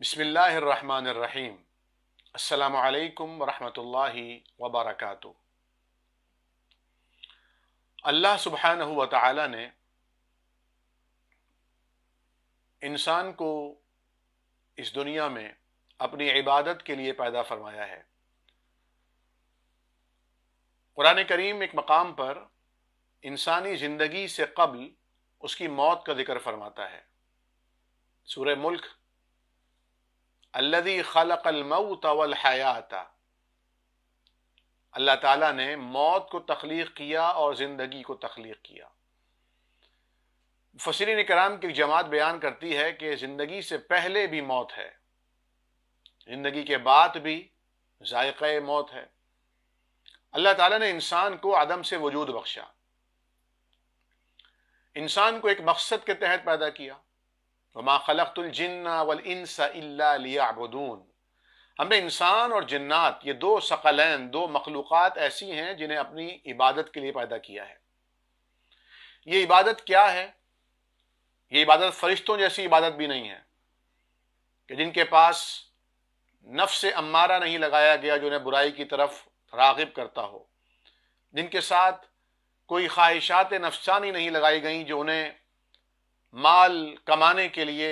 بسم اللہ الرحمن الرحیم۔ السلام علیکم ورحمۃ اللہ وبرکاتہ۔ اللہ سبحانہ و تعالی نے انسان کو اس دنیا میں اپنی عبادت کے لیے پیدا فرمایا ہے۔ قرآن کریم ایک مقام پر انسانی زندگی سے قبل اس کی موت کا ذکر فرماتا ہے۔ سورہ ملک، الذی خلق الموت والحیات، اللہ تعالیٰ نے موت کو تخلیق کیا اور زندگی کو تخلیق کیا۔ مفسرین کرام کی ایک جماعت بیان کرتی ہے کہ زندگی سے پہلے بھی موت ہے، زندگی کے بعد بھی ذائقہ موت ہے۔ اللہ تعالیٰ نے انسان کو عدم سے وجود بخشا، انسان کو ایک مقصد کے تحت پیدا کیا۔ وما خلقت الجن والانس الا لیعبدون، ہم نے انسان اور جنات، یہ دو ثقلین، دو مخلوقات ایسی ہیں جنہیں اپنی عبادت کے لیے پیدا کیا ہے۔ یہ عبادت کیا ہے؟ یہ عبادت فرشتوں جیسی عبادت بھی نہیں ہے کہ جن کے پاس نفس امارہ نہیں لگایا گیا جو انہیں برائی کی طرف راغب کرتا ہو، جن کے ساتھ کوئی خواہشات نفسانی نہیں لگائی گئیں جو انہیں مال کمانے کے لیے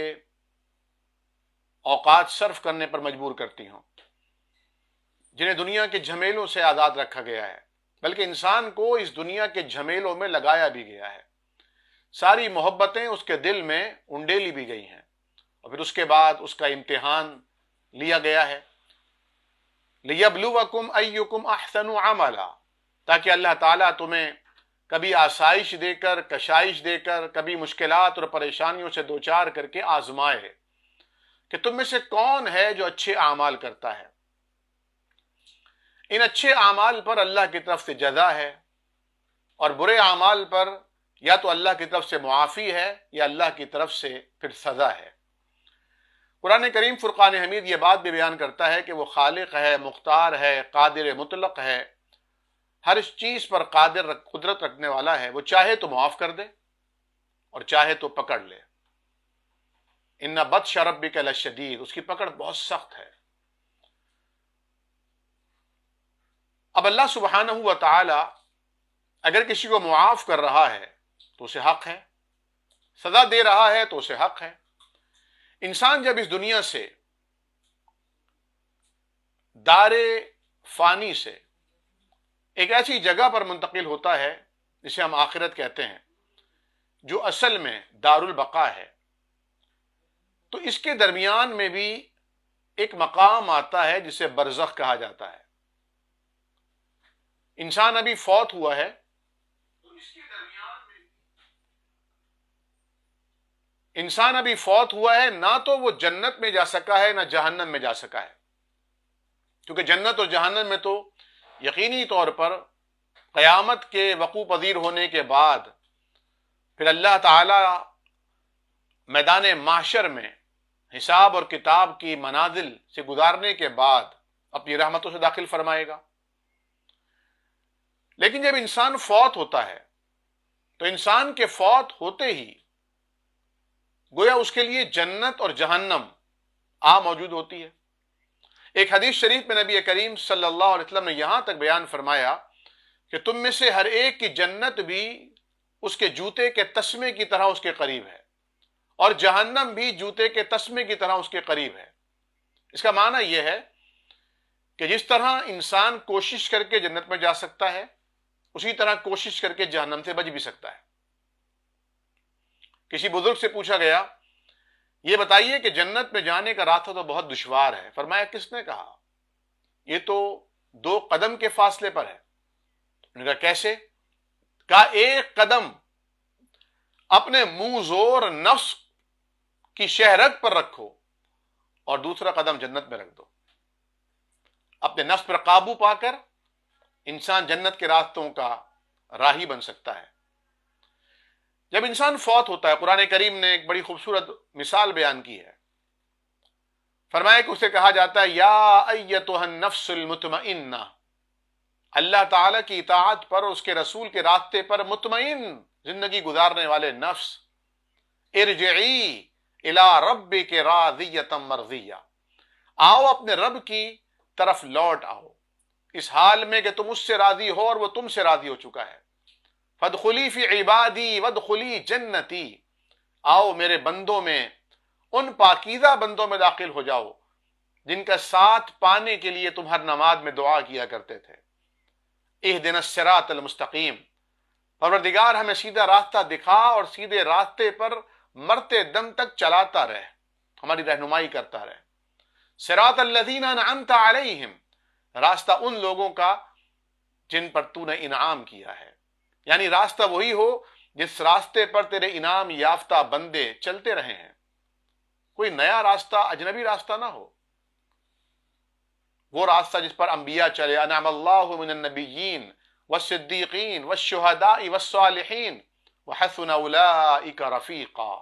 اوقات صرف کرنے پر مجبور کرتی ہوں، جنہیں دنیا کے جھمیلوں سے آزاد رکھا گیا ہے، بلکہ انسان کو اس دنیا کے جھمیلوں میں لگایا بھی گیا ہے۔ ساری محبتیں اس کے دل میں انڈیلی بھی گئی ہیں، اور پھر اس کے بعد اس کا امتحان لیا گیا ہے۔ لِيَبْلُوَكُمْ أَيُّكُمْ أَحْسَنُ عَمَلًا، تاکہ اللہ تعالیٰ تمہیں کبھی آسائش دے کر، کشائش دے کر، کبھی مشکلات اور پریشانیوں سے دوچار کر کے آزمائے کہ تم میں سے کون ہے جو اچھے اعمال کرتا ہے۔ ان اچھے اعمال پر اللہ کی طرف سے جزا ہے، اور برے اعمال پر یا تو اللہ کی طرف سے معافی ہے یا اللہ کی طرف سے پھر سزا ہے۔ قرآن کریم فرقان حمید یہ بات بھی بیان کرتا ہے کہ وہ خالق ہے، مختار ہے، قادر مطلق ہے، ہر اس چیز پر قادر قدرت رکھنے والا ہے۔ وہ چاہے تو معاف کر دے اور چاہے تو پکڑ لے۔ ان بطش ربک لشدید، اس کی پکڑ بہت سخت ہے۔ اب اللہ سبحانہ و تعالی اگر کسی کو معاف کر رہا ہے تو اسے حق ہے، سزا دے رہا ہے تو اسے حق ہے۔ انسان جب اس دنیا سے دار فانی سے ایک ایسی جگہ پر منتقل ہوتا ہے جسے ہم آخرت کہتے ہیں، جو اصل میں دار البقا ہے، تو اس کے درمیان میں بھی ایک مقام آتا ہے جسے برزخ کہا جاتا ہے۔ انسان ابھی فوت ہوا ہے، تو اس کے درمیان میں انسان ابھی فوت ہوا ہے، نہ تو وہ جنت میں جا سکا ہے نہ جہنم میں جا سکا ہے، کیونکہ جنت اور جہنم میں تو یقینی طور پر قیامت کے وقوع پذیر ہونے کے بعد پھر اللہ تعالی میدان محشر میں حساب اور کتاب کی منازل سے گزارنے کے بعد اپنی رحمتوں سے داخل فرمائے گا۔ لیکن جب انسان فوت ہوتا ہے تو انسان کے فوت ہوتے ہی گویا اس کے لیے جنت اور جہنم موجود ہوتی ہے۔ ایک حدیث شریف میں نبی کریم صلی اللہ علیہ وسلم نے یہاں تک بیان فرمایا کہ تم میں سے ہر ایک کی جنت بھی اس کے جوتے کے تسمے کی طرح اس کے قریب ہے، اور جہنم بھی جوتے کے تسمے کی طرح اس کے قریب ہے۔ اس کا معنی یہ ہے کہ جس طرح انسان کوشش کر کے جنت میں جا سکتا ہے، اسی طرح کوشش کر کے جہنم سے بچ بھی سکتا ہے۔ کسی بزرگ سے پوچھا گیا، یہ بتائیے کہ جنت میں جانے کا راستہ تو بہت دشوار ہے۔ فرمایا، کس نے کہا؟ یہ تو 2 قدم کے فاصلے پر ہے۔ انہوں نے کہا کیسے؟ کہا ایک قدم اپنے منہ زور نفس کی شہرت پر رکھو اور دوسرا قدم جنت میں رکھ دو۔ اپنے نفس پر قابو پا کر انسان جنت کے راستوں کا راہی بن سکتا ہے۔ جب انسان فوت ہوتا ہے، قرآن کریم نے ایک بڑی خوبصورت مثال بیان کی ہے۔ فرمایا کہ اسے کہا جاتا ہے، یا ایتھا النفس المطمئنہ، اللہ تعالیٰ کی اطاعت پر، اس کے رسول کے راستے پر مطمئن زندگی گزارنے والے نفس، ارجعی الی ربک راضیۃ مرضیہ، آؤ اپنے رب کی طرف لوٹ آؤ اس حال میں کہ تم اس سے راضی ہو اور وہ تم سے راضی ہو چکا ہے۔ فادخلی فی عبادی وادخلی جنتی، آؤ میرے بندوں میں، ان پاکیزہ بندوں میں داخل ہو جاؤ جن کا ساتھ پانے کے لیے تم ہر نماز میں دعا کیا کرتے تھے۔ اہدنا الصراط المستقیم، پروردگار ہمیں سیدھا راستہ دکھا اور سیدھے راستے پر مرتے دم تک چلاتا رہے، ہماری رہنمائی کرتا رہے۔ صراط الذین انعمت علیہم، راستہ ان لوگوں کا جن پر تو نے انعام کیا ہے، یعنی راستہ وہی ہو جس راستے پر تیرے انعام یافتہ بندے چلتے رہے ہیں، کوئی نیا راستہ، اجنبی راستہ نہ ہو، وہ راستہ جس پر انبیاء چلے۔ انعم اللہ من النبیین والصدیقین والشہداء والصالحین وحسن اولئک رفیقا۔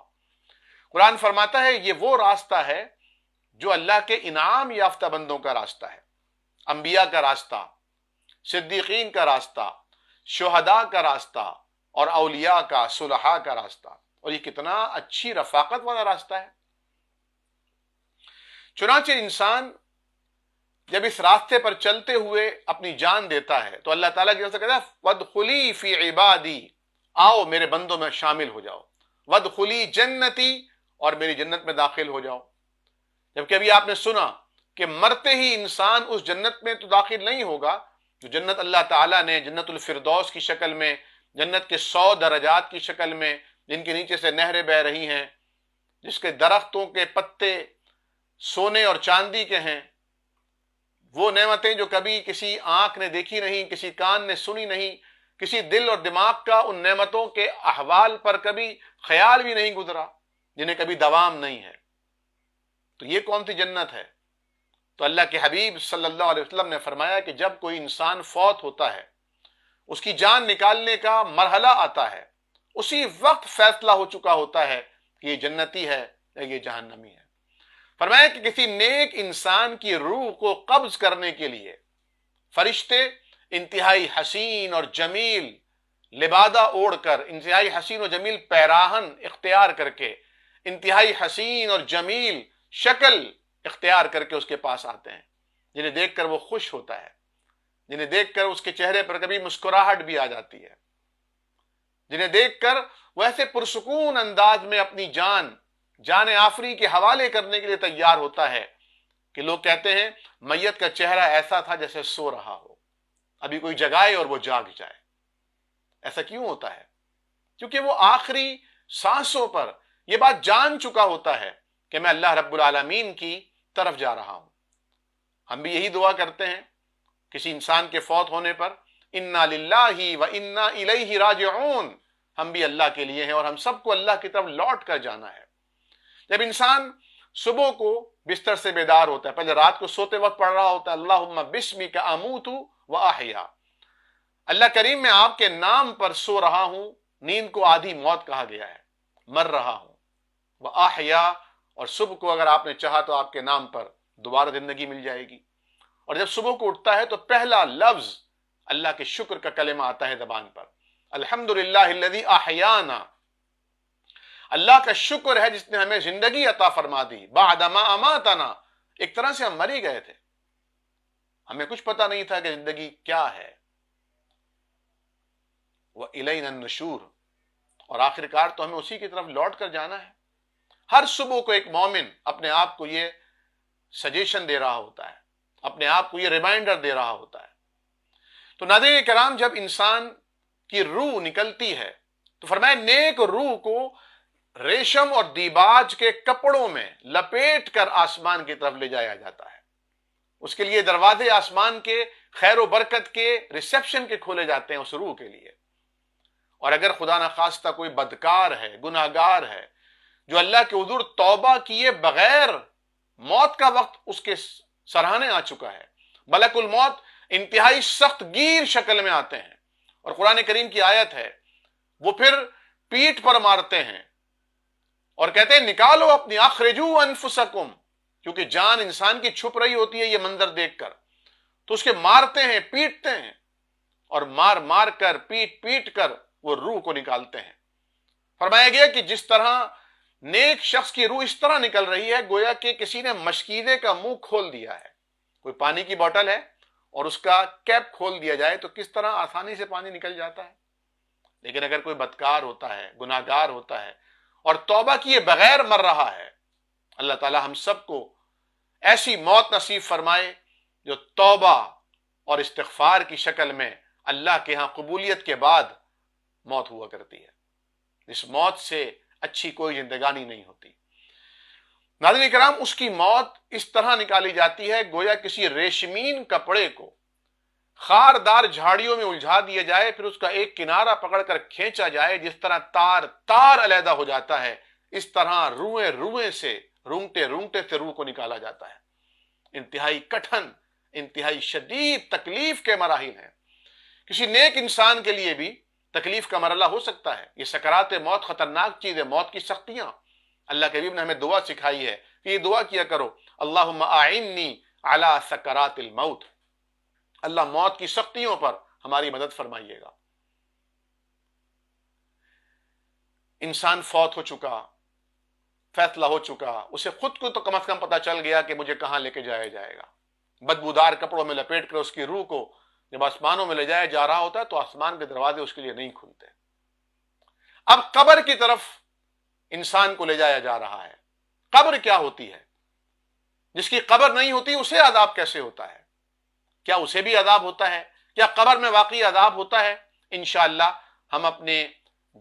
قرآن فرماتا ہے یہ وہ راستہ ہے جو اللہ کے انعام یافتہ بندوں کا راستہ ہے، انبیاء کا راستہ، صدیقین کا راستہ، شہداء کا راستہ اور اولیاء کا، صلحاء کا راستہ، اور یہ کتنا اچھی رفاقت والا راستہ ہے۔ چنانچہ انسان جب اس راستے پر چلتے ہوئے اپنی جان دیتا ہے تو اللہ تعالیٰ کی طرف سے کہتا ہے وادخلی فی عبادی، آؤ میرے بندوں میں شامل ہو جاؤ، وادخلی جنتی، اور میری جنت میں داخل ہو جاؤ۔ جبکہ ابھی آپ نے سنا کہ مرتے ہی انسان اس جنت میں تو داخل نہیں ہوگا جو جنت اللہ تعالیٰ نے جنت الفردوس کی شکل میں، جنت کے 100 درجات کی شکل میں، جن کے نیچے سے نہریں بہ رہی ہیں، جس کے درختوں کے پتے سونے اور چاندی کے ہیں، وہ نعمتیں جو کبھی کسی آنکھ نے دیکھی نہیں، کسی کان نے سنی نہیں، کسی دل اور دماغ کا ان نعمتوں کے احوال پر کبھی خیال بھی نہیں گزرا، جنہیں کبھی دوام نہیں ہے، تو یہ کون سی جنت ہے؟ تو اللہ کے حبیب صلی اللہ علیہ وسلم نے فرمایا کہ جب کوئی انسان فوت ہوتا ہے، اس کی جان نکالنے کا مرحلہ آتا ہے، اسی وقت فیصلہ ہو چکا ہوتا ہے کہ یہ جنتی ہے یا یہ جہنمی ہے۔ فرمایا کہ کسی نیک انسان کی روح کو قبض کرنے کے لیے فرشتے انتہائی حسین اور جمیل لبادہ اوڑھ کر، انتہائی حسین و جمیل پیراہن اختیار کر کے، انتہائی حسین اور جمیل شکل اختیار کر کے اس کے پاس آتے ہیں، جنہیں دیکھ کر وہ خوش ہوتا ہے، جنہیں دیکھ کر اس کے چہرے پر کبھی مسکراہٹ بھی آ جاتی ہے، جنہیں دیکھ کر وہ ایسے پرسکون انداز میں اپنی جان آفری کے حوالے کرنے کے لیے تیار ہوتا ہے کہ لوگ کہتے ہیں میت کا چہرہ ایسا تھا جیسے سو رہا ہو، ابھی کوئی جگائے اور وہ جاگ جائے۔ ایسا کیوں ہوتا ہے؟ کیونکہ وہ آخری سانسوں پر یہ بات جان چکا ہوتا ہے کہ میں اللہ رب العالمین کی طرف جا رہا ہوں۔ ہم بھی یہی دعا کرتے ہیں کسی انسان کے فوت ہونے پر، انا للہ و انا الیہ راجعون، ہم بھی اللہ کے لیے ہیں اور ہم سب کو اللہ کی طرف لوٹ کر جانا ہے۔ جب انسان صبح کو بستر سے بیدار ہوتا ہے، پہلے رات کو سوتے وقت پڑھ رہا ہوتا ہے اللہم بسمک اموت و احیا، اللہ کریم میں آپ کے نام پر سو رہا ہوں، نیند کو آدھی موت کہا گیا ہے، مر رہا ہوں، و احیا، اور صبح کو اگر آپ نے چاہا تو آپ کے نام پر دوبارہ زندگی مل جائے گی۔ اور جب صبح کو اٹھتا ہے تو پہلا لفظ اللہ کے شکر کا کلمہ آتا ہے زبان پر، الحمدللہ الذی احیانا، اللہ کا شکر ہے جس نے ہمیں زندگی عطا فرما دی، بعد ما اماتنا، ایک طرح سے ہم مر ہی گئے تھے، ہمیں کچھ پتہ نہیں تھا کہ زندگی کیا ہے، وَإِلَيْنَا النُّشُورُ، اور آخرکار تو ہمیں اسی کی طرف لوٹ کر جانا ہے۔ ہر صبح کو ایک مومن اپنے آپ کو یہ سجیشن دے رہا ہوتا ہے، اپنے آپ کو یہ ریمائنڈر دے رہا ہوتا ہے۔ تو ناظرین کرام، جب انسان کی روح نکلتی ہے تو فرمایا نیک روح کو ریشم اور دیباج کے کپڑوں میں لپیٹ کر آسمان کی طرف لے جایا جاتا ہے، اس کے لیے دروازے آسمان کے خیر و برکت کے، ریسیپشن کے کھولے جاتے ہیں اس روح کے لیے۔ اور اگر خدا نخواستہ کوئی بدکار ہے، گناہگار ہے، جو اللہ کے حضور توبہ کیے بغیر موت کا وقت اس کے سرہانے آ چکا ہے، ملک الموت انتہائی سخت گیر شکل میں آتے ہیں، اور قرآن کریم کی آیت ہے وہ پھر پیٹھ پر مارتے ہیں اور کہتے ہیں نکالو اپنی، اخرجوا انفسکم، کیونکہ جان انسان کی چھپ رہی ہوتی ہے یہ منظر دیکھ کر، تو اس کے مارتے ہیں، پیٹتے ہیں، اور مار مار کر، پیٹ پیٹ کر وہ روح کو نکالتے ہیں۔ فرمایا گیا کہ جس طرح نیک شخص کی روح اس طرح نکل رہی ہے گویا کہ کسی نے مشکیزے کا منہ کھول دیا ہے. کوئی پانی کی بوتل ہے اور اس کا کیپ کھول دیا جائے تو کس طرح آسانی سے پانی نکل جاتا ہے. لیکن اگر کوئی بدکار ہوتا ہے، گناہگار ہوتا ہے اور توبہ کیے بغیر مر رہا ہے، اللہ تعالی ہم سب کو ایسی موت نصیب فرمائے جو توبہ اور استغفار کی شکل میں اللہ کے ہاں قبولیت کے بعد موت ہوا کرتی ہے. اس موت سے اچھی کوئی زندگانی نہیں ہوتی. ناظرین کرام، اس کی موت اس طرح نکالی جاتی ہے گویا کسی ریشمین کپڑے کو خاردار جھاڑیوں میں الجھا دیا جائے، پھر اس کا ایک کنارہ پکڑ کر کھینچا جائے. جس طرح تار علیحدہ ہو جاتا ہے، اس طرح روئیں سے رونگٹے سے روح کو نکالا جاتا ہے. انتہائی کٹھن، انتہائی شدید تکلیف کے مراحل ہیں. کسی نیک انسان کے لیے بھی تکلیف کا مرحلہ ہو سکتا ہے. یہ سکرات موت خطرناک چیز ہے، موت کی سختیاں. اللہ کے حبیب نے ہمیں دعا سکھائی ہے کہ یہ دعا کیا کرو، اللہم اعنی علی سکرات الموت. اللہ موت کی سختیوں پر ہماری مدد فرمائیے گا. انسان فوت ہو چکا، فیصلہ ہو چکا، اسے خود کو تو کم از کم پتہ چل گیا کہ مجھے کہاں لے کے جایا جائے گا. بدبودار کپڑوں میں لپیٹ کر اس کی روح کو جب آسمانوں میں لے جایا جا رہا ہوتا ہے تو آسمان کے دروازے اس کے لیے نہیں کھلتے. اب قبر کی طرف انسان کو لے جایا جا رہا ہے. قبر کیا ہوتی ہے؟ جس کی قبر نہیں ہوتی اسے عذاب کیسے ہوتا ہے؟ کیا اسے بھی عذاب ہوتا ہے؟ کیا قبر میں واقعی عذاب ہوتا ہے؟ انشاءاللہ ہم اپنے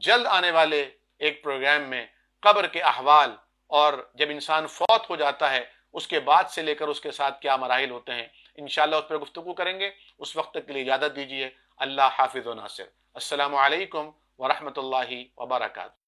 جلد آنے والے ایک پروگرام میں قبر کے احوال اور جب انسان فوت ہو جاتا ہے اس کے بعد سے لے کر اس کے ساتھ کیا مراحل ہوتے ہیں، انشاءاللہ اس پر گفتگو کریں گے. اس وقت تک کے لیے اجازت دیجیے. اللہ حافظ و ناصر. السلام علیکم ورحمۃ اللہ وبرکاتہ.